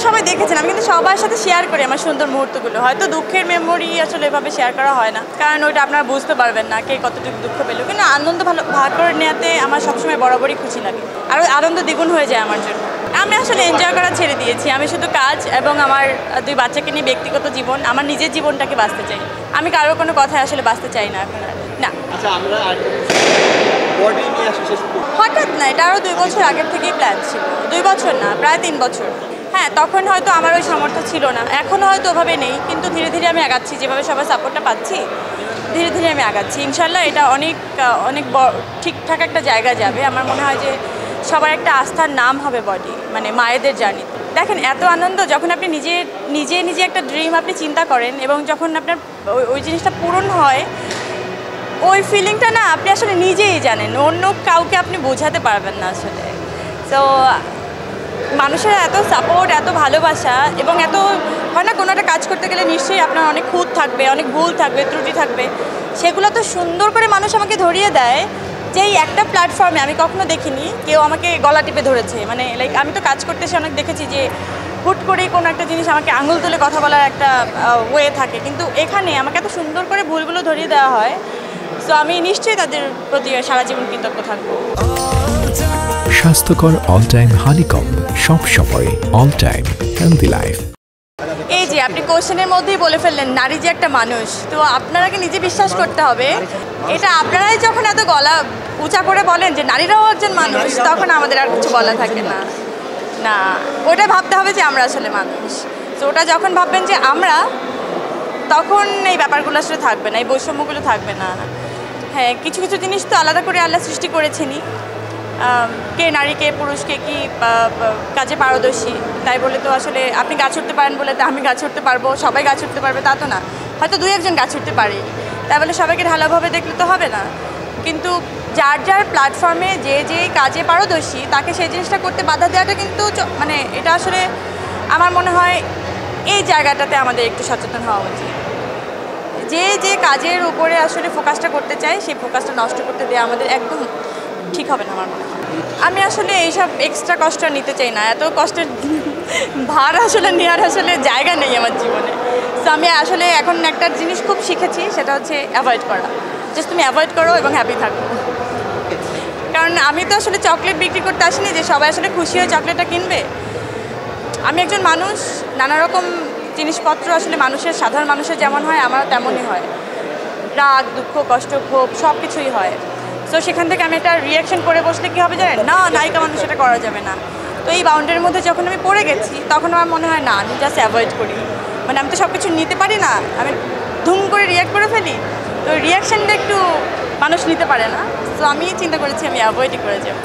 সবাই দেখেছেন আমি কিন্তু সবার সাথে শেয়ার করি আমার সুন্দর মুহূর্তগুলো। হয়তো দুঃখের মেমোরি আসলে এভাবে শেয়ার করা হয় না, কারণ ওইটা আপনারা বুঝতে পারবেন না কে কতটুকু দুঃখ পেল। কিন্তু আনন্দ ভাগ করে নেওয়াতে আমার সবসময় বরাবরই খুশি লাগে, আর আনন্দ দ্বিগুণ হয়ে যায় আমার জন্য। আমি আসলে এনজয় করা ছেড়ে দিয়েছি। আমি শুধু কাজ এবং আমার 2 বাচ্চাকে নিয়ে ব্যক্তিগত জীবন, আমার নিজের জীবনটাকে বাঁচতে চাই। আমি কারো কোনো কথায় আসলে বাঁচতে চাই না এখন আর। না আচ্ছা, আমরা বডি নিয়ে আসি শেষ করব। হঠাৎ না, এটা আরও 2 বছর আগের থেকেই প্ল্যান ছিল। 2 বছর না, প্রায় 3 বছর। হ্যাঁ, তখন হয়তো আমার ওই সামর্থ্য ছিল না, এখনও হয়তো ওভাবে নেই, কিন্তু ধীরে ধীরে আমি আগাচ্ছি। যেভাবে সবার সাপোর্টটা পাচ্ছি, ধীরে ধীরে আমি আগাচ্ছি। ইনশাল্লাহ এটা অনেক ঠিকঠাক একটা জায়গায় যাবে। আমার মনে হয় যে সবার একটা আস্থার নাম হবে বডি, মানে মায়েদের জার্নি। দেখেন, এত আনন্দ যখন আপনি নিজে একটা ড্রিম আপনি চিন্তা করেন এবং যখন আপনার ওই জিনিসটা পূরণ হয়, ওই ফিলিংটা না আপনি আসলে নিজেই জানেন, অন্য কাউকে আপনি বোঝাতে পারবেন না আসলে। তো মানুষের এত সাপোর্ট, এত ভালোবাসা এবং এত হয় না, কোনো একটা কাজ করতে গেলে নিশ্চয়ই আপনার অনেক খুঁত থাকবে, অনেক ভুল থাকবে, ত্রুটি থাকবে। সেগুলো তো সুন্দর করে মানুষ আমাকে ধরিয়ে দেয় যে এই একটা প্ল্যাটফর্মে আমি কখনো দেখিনি কেউ আমাকে গলা টিপে ধরেছে। মানে লাইক আমি তো কাজ করতে এসে অনেক দেখেছি যে হুট করেই কোনো একটা জিনিস আমাকে আঙুল তুলে কথা বলার একটা ওয়ে থাকে, কিন্তু এখানে আমাকে এত সুন্দর করে ভুলগুলো ধরিয়ে দেওয়া হয়। সো আমি নিশ্চয়ই তাদের প্রতি সারা জীবন কৃতজ্ঞ থাকবো। স্বাস্থ্যকর অল টাইম হানিকম, সব সময় অল টাইম হেলদি লাইফ। এই যে আপনি কোশ্চেনের মধ্যেই বলে ফেললেন নারী যে একটা মানুষ, তো আপনারাকে নিজে বিশ্বাস করতে হবে। এটা আপনারাই যখন এত গলা উঁচা করে বলেন যে নারীরাও একজন মানুষ, তখন আমাদের আর কিছু বলা থাকে না। না, ওটা ভাবতে হবে যে আমরা আসলে মানুষ। তো ওটা যখন ভাববেন যে আমরা, তখন এই ব্যাপারগুলো আসলে থাকবে না, এই বৈষম্যগুলো থাকবে না। হ্যাঁ, কিছু কিছু জিনিস তো আলাদা করে আল্লাহ সৃষ্টি করেছেনই। কে নারী কে পুরুষ, কে কী কাজে পারদর্শী, তাই বলে তো আসলে আপনি গাছ উঠতে পারেন বলে তো আমি গাছ উঠতে পারবো, সবাই গাছ উঠতে পারবে তা তো না। হয়তো 2-1 জন গাছ উঠতে পারে, তাই বলে সবাইকে ঢালাভাবে দেখলে তো হবে না। কিন্তু যার প্ল্যাটফর্মে যে কাজে পারদর্শী তাকে সেই জিনিসটা করতে বাধা দেওয়াটা কিন্তু মানে এটা আসলে আমার মনে হয় এই জায়গাটাতে আমাদের একটু সচেতন হওয়া উচিত। যে কাজের উপরে আসলে ফোকাসটা করতে চাই, সেই ফোকাসটা নষ্ট করতে দেওয়া আমাদের একদম ঠিক হবে না আমার মনে হয়। আমি আসলে এইসব এক্সট্রা কষ্ট নিতে চাই না, এত কষ্টের ভার আসলে নেওয়ার আসলে জায়গা নেই আমার জীবনে। তো আমি আসলে এখন একটা জিনিস খুব শিখেছি, সেটা হচ্ছে অ্যাভয়েড করা। জাস্ট তুমি অ্যাভয়েড করো এবং হ্যাপি থাকো। কারণ আমি তো আসলে চকলেট বিক্রি করতে আসিনি যে সবাই আসলে খুশি হয়ে চকলেটটা কিনবে। আমি একজন মানুষ, নানা রকম জিনিসপত্র আসলে সাধারণ মানুষের যেমন হয় আমারও তেমনই হয়। রাগ, দুঃখ, কষ্ট, ক্ষোভ সব কিছুই হয়। তো সেখান থেকে আমি একটা রিয়াকশন করে বসলে কী হবে জানেন, না নায়িকা মানুষ এটা করা যাবে না। তো এই বাউন্ডারির মধ্যে যখন আমি পড়ে গেছি, তখন আমার মনে হয় না, আমি জাস্ট অ্যাভয়েড করি। মানে আমি তো সব কিছু নিতে পারি না, আমি ধুম করে রিয়াক্ট করে ফেলি। তো রিয়াকশানটা একটু মানুষ নিতে পারে না। তো আমি চিন্তা করেছি আমি অ্যাভয়েডই করে যাব।